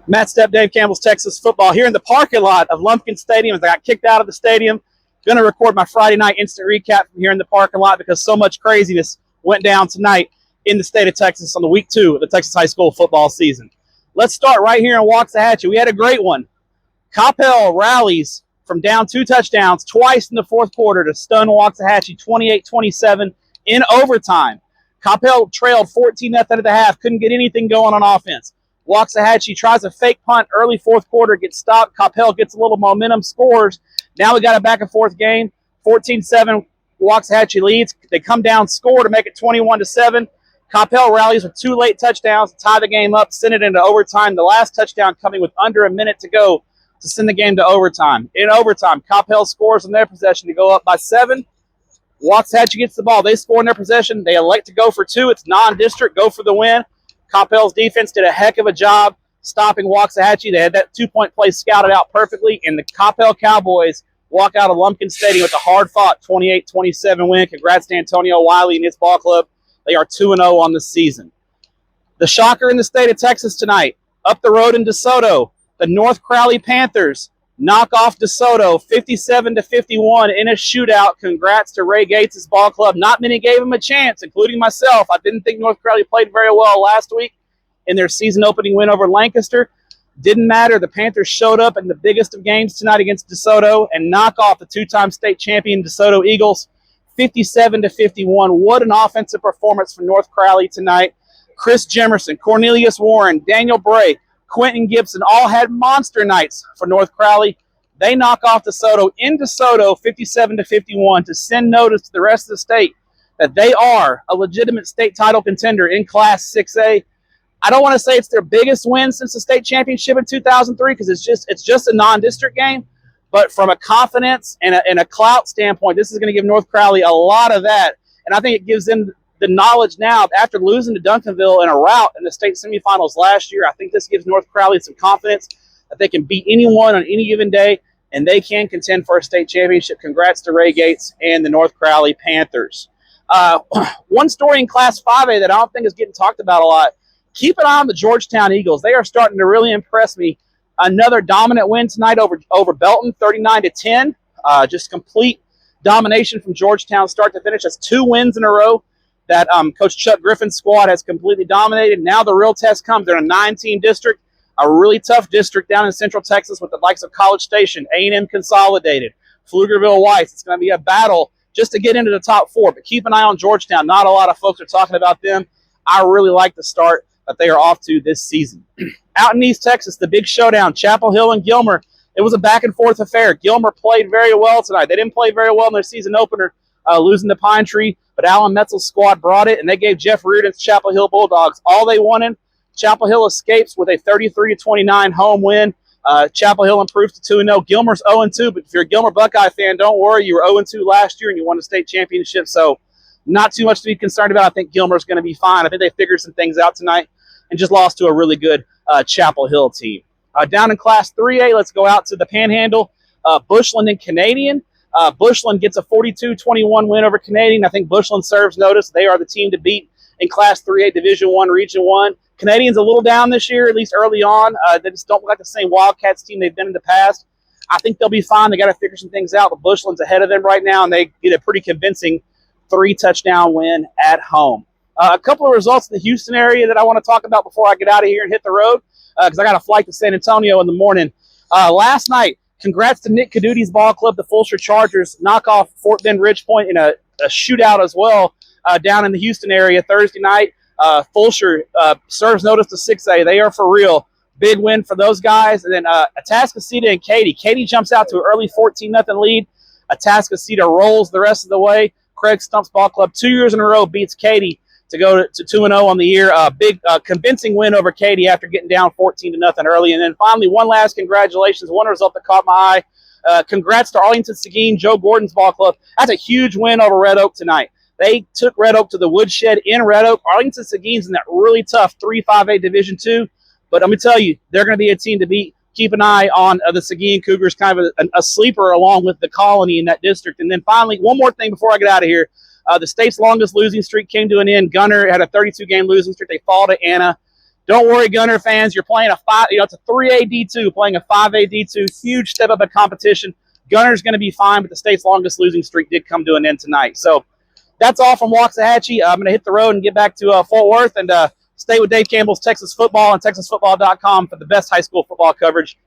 Matt Stepp, Dave Campbell's Texas Football here in the parking lot of Lumpkin Stadium as I got kicked out of the stadium. Going to record my Friday night instant recap from here in the parking lot because so much craziness went down tonight in the state of Texas on the week 2 of the Texas high school football season. Let's start right here in Waxahachie. We had a great one. Coppell rallies from down 2 touchdowns twice in the fourth quarter to stun Waxahachie 28-27 in overtime. Coppell trailed 14-0 at the half, couldn't get anything going on offense. Waxahachie tries a fake punt early fourth quarter, gets stopped. Coppell gets a little momentum, scores. Now we got a back and forth game. 14-7, Waxahachie leads. They come down, score to make it 21-7. Coppell rallies with 2 late touchdowns to tie the game up, send it into overtime. The last touchdown coming with under a minute to go to send the game to overtime. In overtime, Coppell scores in their possession to go up by 7. Waxahachie gets the ball. They score in their possession. They elect to go for 2. It's non-district. Go for the win. Coppell's defense did a heck of a job stopping Waxahachie. They had that 2-point play scouted out perfectly, and the Coppell Cowboys walk out of Lumpkin Stadium with a hard-fought 28-27 win. Congrats to Antonio Wiley and his ball club. They are 2-0 on the season. The shocker in the state of Texas tonight, up the road in DeSoto, the North Crowley Panthers knock off DeSoto 57-51 in a shootout. Congrats to Ray Gates' ball club. Not many gave him a chance, including myself. I didn't think North Crowley played very well last week in their season opening win over Lancaster. Didn't matter. The Panthers showed up in the biggest of games tonight against DeSoto and knock off the 2-time state champion DeSoto Eagles 57-51. What an offensive performance from North Crowley tonight. Chris Jemerson, Cornelius Warren, Daniel Bray, Quentin Gibson all had monster nights for North Crowley. They knock off DeSoto in DeSoto 57-51 to send notice to the rest of the state that they are a legitimate state title contender in Class 6A. I don't want to say it's their biggest win since the state championship in 2003 because it's just a non-district game. But from a confidence and a clout standpoint, this is going to give North Crowley a lot of that. And I think it gives them the knowledge now after losing to Duncanville in a rout in the state semifinals last year. I think this gives North Crowley some confidence that they can beat anyone on any given day, and they can contend for a state championship. Congrats to Ray Gates and the North Crowley Panthers. One story in Class 5A that I don't think is getting talked about a lot. Keep an eye on the Georgetown Eagles. They are starting to really impress me. Another dominant win tonight over Belton, 39-10. Just complete domination from Georgetown start to finish. That's 2 wins in a row that Coach Chuck Griffin's squad has completely dominated. Now the real test comes. They're in a 9-team district, a really tough district down in Central Texas with the likes of College Station, A&M Consolidated, Pflugerville-Weiss. It's going to be a battle just to get into the top 4, but keep an eye on Georgetown. Not a lot of folks are talking about them. I really like the start that they are off to this season. Out in East Texas, the big showdown, Chapel Hill and Gilmer. It was a back-and-forth affair. Gilmer played very well tonight. They didn't play very well in their season opener, losing to Pine Tree, but Alan Metzel's squad brought it, and they gave Jeff Reardon's Chapel Hill Bulldogs all they wanted. Chapel Hill escapes with a 33-29 home win. Chapel Hill improves to 2-0. Gilmer's 0-2, but if you're a Gilmer Buckeye fan, don't worry. You were 0-2 last year, and you won a state championship, so not too much to be concerned about. I think Gilmer's going to be fine. I think they figured some things out tonight and just lost to a really good Chapel Hill team. Down in Class 3A, let's go out to the Panhandle. Bushland and Canadian. Bushland gets a 42-21 win over Canadian. I think Bushland serves notice. They are the team to beat in Class 3A, Division I, Region 1. Canadian's a little down this year, at least early on. They just don't look like the same Wildcats team they've been in the past. I think they'll be fine. They got to figure some things out. But Bushland's ahead of them right now, and they get a pretty convincing 3-touchdown win at home. A couple of results in the Houston area that I want to talk about before I get out of here and hit the road, because I got a flight to San Antonio in the morning. Last night, congrats to Nick Caduti's ball club, the Fulshear Chargers, knock off Fort Bend Ridgepoint in a shootout as well down in the Houston area Thursday night. Fulshear serves notice to 6A. They are for real. Big win for those guys. And then Atascocita and Katy. Katy jumps out to an early 14-0 lead. Atascocita rolls the rest of the way. Craig Stump's ball club 2 years in a row beats Katy to go to 2-0 on the year. Big convincing win over Katy after getting down 14-0 early. And then finally, one last congratulations. One result that caught my eye. Congrats to Arlington Seguin, Joe Gordon's ball club. That's a huge win over Red Oak tonight. They took Red Oak to the woodshed in Red Oak. Arlington Seguin's in that really tough 3-5A Division II. But let me tell you, they're going to be a team to beat. Keep an eye on the Seguin Cougars, kind of a sleeper along with the Colony in that district. And then finally, one more thing before I get out of here. The state's longest losing streak came to an end. Gunter had a 32-game losing streak. They fall to Anna. Don't worry, Gunter fans. You're playing it's a 3A D2, playing a 5A D2. Huge step up in competition. Gunter's going to be fine, but the state's longest losing streak did come to an end tonight. So that's all from Waxahachie. I'm going to hit the road and get back to Fort Worth and stay with Dave Campbell's Texas Football and TexasFootball.com for the best high school football coverage